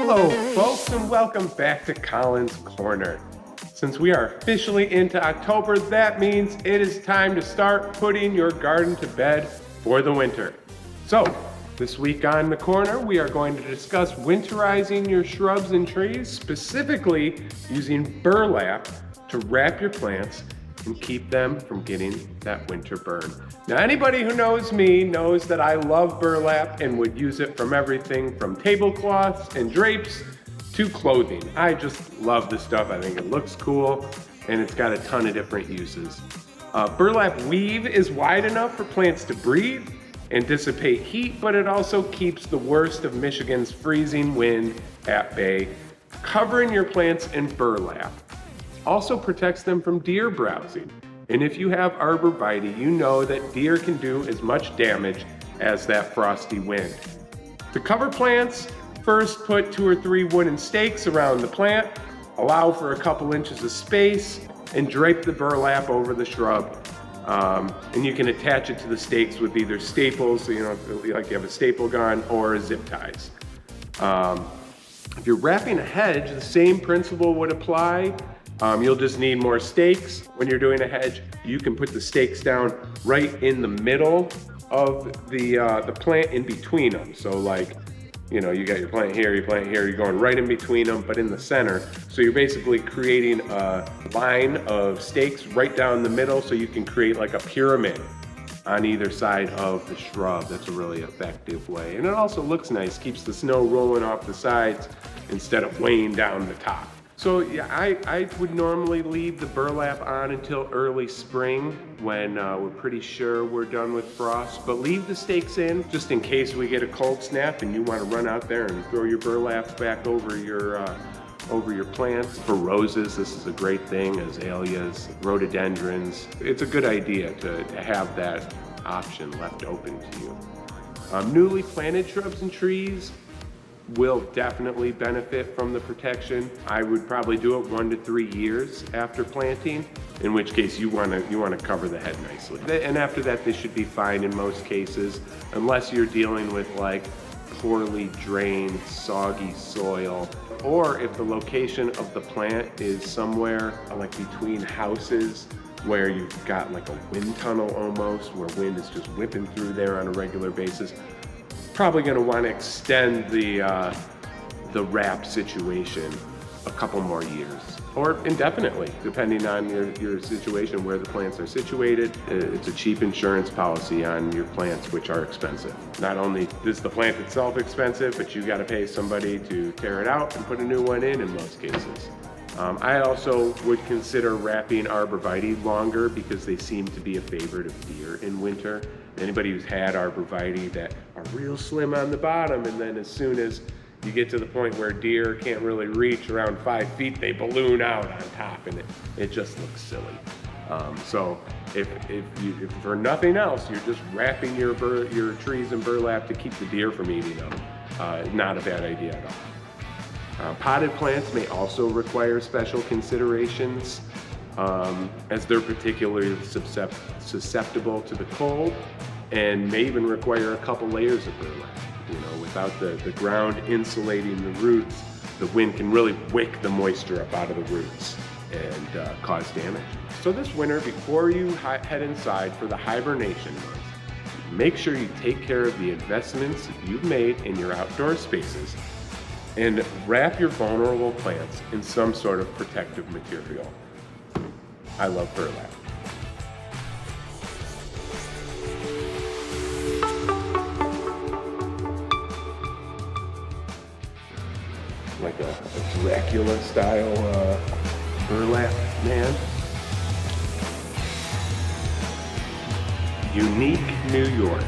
Hello folks, and welcome back to Colin's Corner. Since we are officially into October, that means it is time to start putting your garden to bed for the winter. So, this week on the corner, we are going to discuss winterizing your shrubs and trees, specifically using burlap to wrap your plants and keep them from getting that winter burn. Now, anybody who knows me knows that I love burlap and would use it from everything from tablecloths and drapes to clothing. I just love this stuff. I think it looks cool and it's got a ton of different uses. Burlap weave is wide enough for plants to breathe and dissipate heat, but it also keeps the worst of Michigan's freezing wind at bay. Covering your plants in burlap also protects them from deer browsing. And if you have arborvitae, you know that deer can do as much damage as that frosty wind. To cover plants, first put 2 or 3 wooden stakes around the plant, allow for a couple inches of space, and drape the burlap over the shrub. And you can attach it to the stakes with either staples, so like you have a staple gun, or zip ties. If you're wrapping a hedge, the same principle would apply. You'll just need more stakes. When you're doing a hedge, you can put the stakes down right in the middle of the plant, in between them. So like, you got your plant here, you're going right in between them, but in the center. So you're basically creating a line of stakes right down the middle, so you can create like a pyramid on either side of the shrub. That's a really effective way. And it also looks nice, keeps the snow rolling off the sides instead of weighing down the top. So yeah, I would normally leave the burlap on until early spring when we're pretty sure we're done with frost, but leave the stakes in just in case we get a cold snap and you want to run out there and throw your burlap back over your plants. For roses, this is a great thing, azaleas, rhododendrons. It's a good idea to have that option left open to you. Newly planted shrubs and trees will definitely benefit from the protection. I would probably do it 1 to 3 years after planting, in which case you want to cover the head nicely. And after that, this should be fine in most cases, unless you're dealing with like poorly drained, soggy soil, or if the location of the plant is somewhere like between houses where you've got like a wind tunnel almost, where wind is just whipping through there on a regular basis. Probably going to want to extend the wrap situation a couple more years, or indefinitely, depending on your situation, where the plants are situated. It's a cheap insurance policy on your plants, which are expensive. Not only is the plant itself expensive, but you got to pay somebody to tear it out and put a new one in most cases. I also would consider wrapping arborvitae longer because they seem to be a favorite of deer in winter. Anybody who's had arborvitae that are real slim on the bottom, and then as soon as you get to the point where deer can't really reach around 5 feet, they balloon out on top, and it just looks silly. So if for nothing else, you're just wrapping your trees in burlap to keep the deer from eating them, not a bad idea at all. Potted plants may also require special considerations, as they're particularly susceptible to the cold, and may even require a couple layers of burlap. Without the ground insulating the roots, the wind can really wick the moisture up out of the roots and cause damage. So this winter, before you head inside for the hibernation months, make sure you take care of the investments you've made in your outdoor spaces and wrap your vulnerable plants in some sort of protective material. I love burlap. Like a Dracula style burlap man. Unique New York.